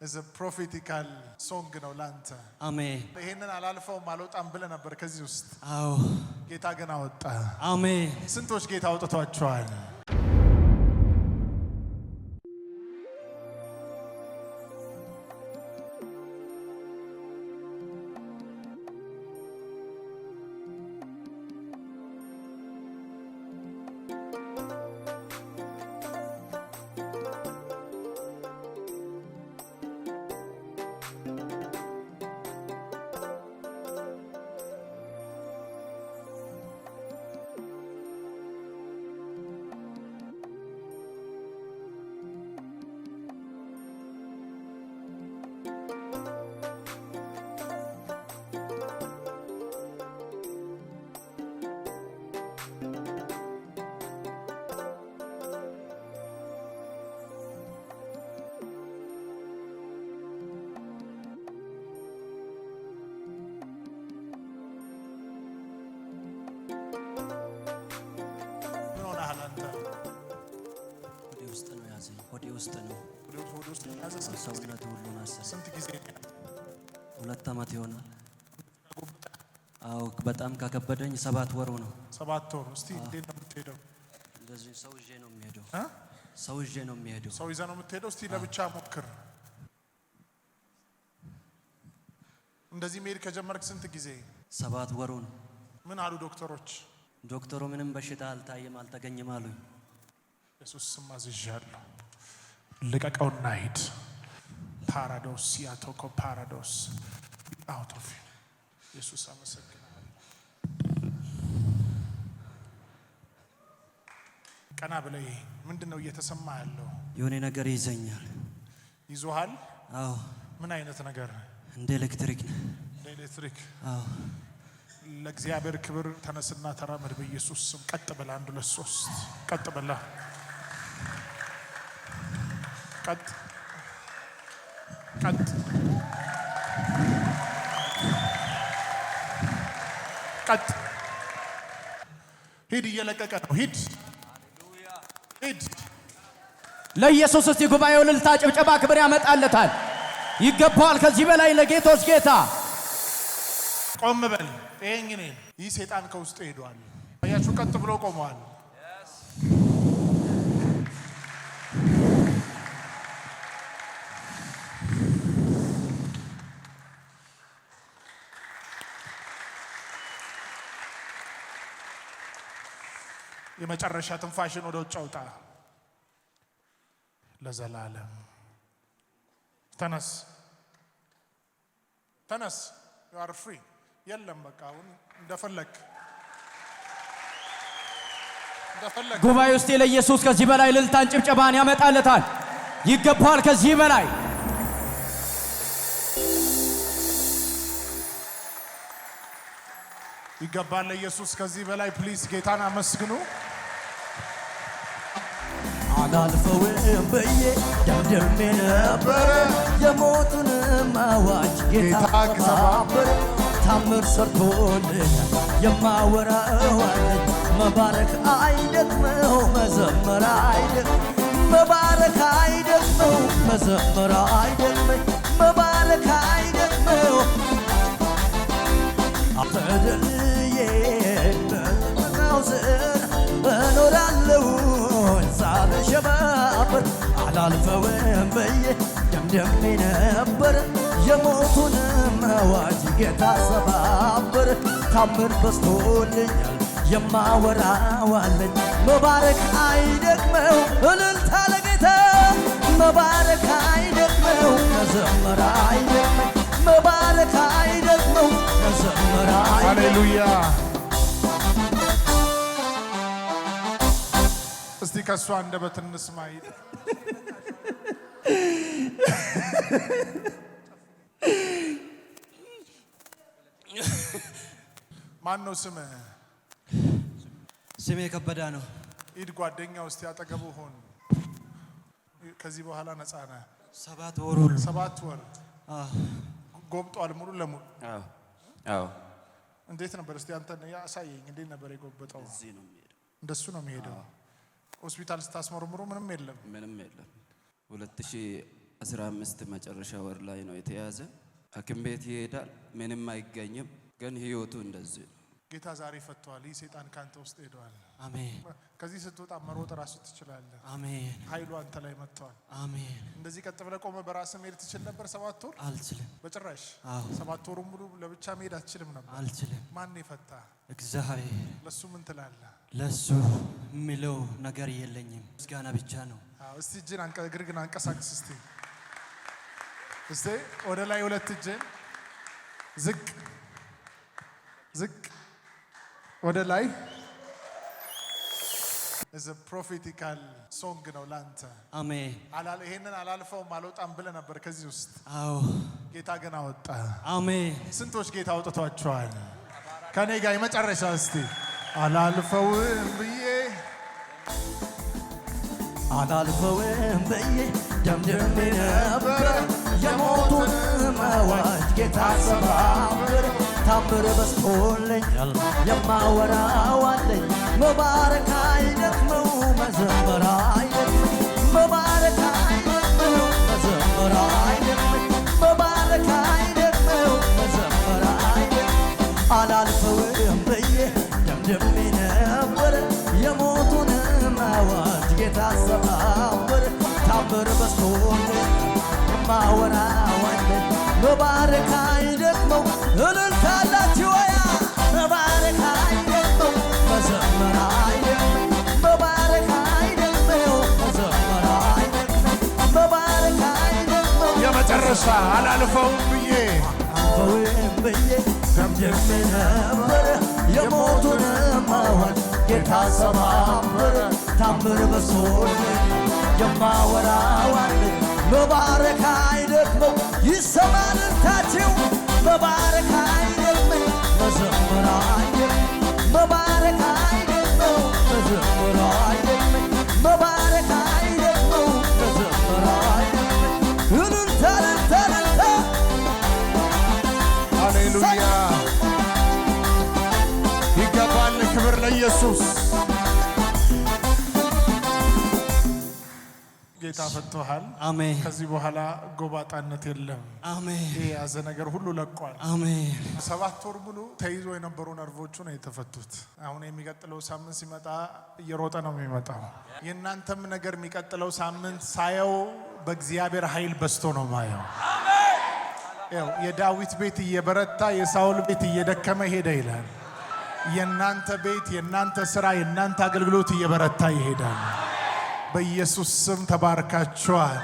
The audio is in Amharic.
is a prophetical song ነው ላንተ አሜን ይሄንን አላልፈውም አልወጣም ብለ ነበር ከዚህ ውስጥ አዎ ጌታ ገና ወጣ አሜን ስንቶች ጌታ ወጥቷቸዋል ወዲ ውስጥ ነው ሰውነት ሁሉ ናሰ ስንት ጊዜ ሁለት አመት ይሆናል አው በጣም ከከበደኝ 7 ወር ነው 7 ወር እስቲ እንዴት ነው የምትሄደው እንደዚህ ሰው ይዤ ነው የሚሄደው ሰው ይዤ ነው የሚሄደው ሰው ይዘህ ነው የምትሄደው እስቲ ለብቻ ሞክር እንደዚህ መሄድ ከጀመርክ ስንት ጊዜ 7 ወር ነው ምን አሉ ዶክተሮች ዶክተሩ ምንም በሽታ አልታየም አልተገኘም አሉኝ ኢየሱስ ስም አዝዣለሁ ልቀቀውና ሂድ ፓራዶስ ያቶኮ ፓራዶስ out of ኢየሱስ አመሰግናለሁ ቀና በላይ ምንድነው እየተሰማ ያለው የሆነ ነገር ይዘኛል ይዞሃል አዎ ምን አይነት ነገር እንደ ኤሌክትሪክ አዎ ለእግዚአብሔር ክብር ተነስና ተራመድ በኢየሱስ ስም ቀጥ በላ 1 2 3 ቀጥ በላ ቀጥ ሂድ እየለቀቀ ነው ሂድ ለኢየሱስ እስቲ ጉባኤው ልልታ ጭብጨባ ክብር ያመጣለታል ይገባዋል ከዚህ በላይ ለጌቶስ ጌታ ቆም በል ይህ ሰይጣን ከውስጥ ሄዷል አያችሁ ቀጥ ብሎ ቆመዋል የመጨረሻ ትንፋሽን ወደ ውጭ አውጣ ለዘላለም ተነስ you are free የለም በቃ አሁን እንደፈለክ ጉባኤ ውስጥ ለኢየሱስ ከዚህ በላይ ልልታን ጭብጨባን ያመጣለታል ይገባዋል ከዚህ በላይ ይገባል ለኢየሱስ ከዚህ በላይ ፕሊዝ ጌታን አመስግኑ አላልፈውም በየ ደምደሜ ነበር የሞቱን ማዋጅ ጌታ ሰባበር ታምር ሰርቶልኝ የማወራው አለኝ መባረክ አይደክመው መዘመር አይደክመው መባረክ አይደክመው መዘመር አይደክመው መባረክ አይደክመው አፈደልዬ በመናውዘን እኖራለሁ ሳልሸባበር አላልፈውም በየ ደምደሜ ነበር የሞቱን አዋጅ ጌታ ሰባበር ታምር በዝቶልኛል የማወራው አለኝ መባረክ አይደክመው እልልታ ለጌታ መባረክ አይደክመው መዘመር አይደክመው መባረክ አይደክመው መዘመር ሃሌሉያ እስቲ ከሷ አንደበት እንስማ ማን ነው ስሜ ከበዳ ነው ኢድ ጓደኛው እስቲ አጠገቡ ሆን ከዚህ በኋላ ነፃ ነህ 7 ወር ጎብጧል ሙሉ ለሙሉ አዎ እንዴት ነበር እስቲ አንተ ያሳየኝ እንዴት ነበር የጎበጠው እዚህ ነው የሚሄደው እንደሱ ነው የሚሄደው ሆስፒታል ስታስመርምሩ ምንም የለም 2000 15 መጨረሻ ወር ላይ ነው የተያዘ። ሐኪም ቤት ይሄዳል፣ ምንም አይገኝም። ግን ህይወቱ እንደዚህ ነው። ጌታ ዛሬ ፈቷል። ይህ ሰይጣን ካንተ ውስጥ ሄዷል። አሜን። ከዚህ ስትወጣ መሮጥ ራሱ ትችላለህ። አሜን። ኃይሉ አንተ ላይ መጥቷል። አሜን። እንደዚህ ቀጥ ብለህ ቆመህ በራስህ መሄድ ትችል ነበር 7 ወር? አልችልም በጭራሽ። አዎ 7 ወሩን ሙሉ ለብቻ መሄድ አትችልም ነበር? አልችልም። ማን የፈታ? እግዚአብሔር። ለሱ ምን ትላለህ? ለሱ የሚለው ነገር የለኝም፣ ምስጋና ብቻ ነው። አዎ እስቲ እጅን እግርህን አንቀሳቅስ እስቲ። እስቲ ወደ ላይ 2 እጅን ዝቅ ዝቅ ወደ ላይ። is a prophetical song ነው ላንተ። አሜን። ይሄንን አላልፈውም አልወጣም ብለህ ነበር ከዚህ ውስጥ። አዎ ጌታ ግን አወጣ። አሜን። ስንቶች ጌታ አውጥቷቸዋል? ከኔ ጋር የመጨረሻ እስቲ አላልፈውም ብዬ ደምድሜ ነበር የሞቱን አዋጅ ጌታ ሰባብር። ታምር በዝቶልኛል የማወራው አለኝ። መባረክ አይደክመው መዘመር አይደክመኝ። መባረክ አይደክመው መዘመር አይደክመኝ። መባረክ አይደክመው መዘመር አይደክመኝ። አላልፈውም ብዬ ደምድሜ ነበር የሞቱን አዋጅ ጌታ ሰባብር። ታምር በዝቶልኛል የማወራው አለኝ። መባረክ አይደክመው እልልታላችሁ ወያ መባረክ አይደክመው መዘመር አይደክመኝ። መባረክ አይደክመው መዘመር አይደክመኝ። መባረክ አይደክመው የመጨረሻ አላልፈውም ብዬ ደምድሜ ነበር የሞቱን አዋጅ ጌታ ሰባብር። ታምር በዝቶልኛል የማወራው አለኝ። መባረክ አይደክመው ይሰማል እልልታችሁ። መባረክ አይደክመኝ መዘመር አይደክመኝ። መባረክ አይደክመው መዘመር አይደክመኝ። መባረክ አይደክመው መዘመር አይደክመኝ። እልልታ እልልታ እልልታ። ሃሌሉያ ይገባል። ክብር ለኢየሱስ። ጌታ ፈቶሃል። አሜን። ከዚህ በኋላ ጎባጣነት የለም። አሜን። ይሄ ያዘ ነገር ሁሉ ለቋል። አሜን። 7 ወር ሙሉ ተይዞ የነበሩ ነርቮቹ ነው የተፈቱት። አሁን የሚቀጥለው ሳምንት ሲመጣ እየሮጠ ነው የሚመጣው። የእናንተም ነገር የሚቀጥለው ሳምንት ሳየው በእግዚአብሔር ኃይል በስቶ ነው ማየው። የዳዊት ቤት እየበረታ የሳውል ቤት እየደከመ ሄደ ይላል። የእናንተ ቤት፣ የእናንተ ስራ፣ የእናንተ አገልግሎት እየበረታ ይሄዳል። በኢየሱስ ስም ተባርካችኋል።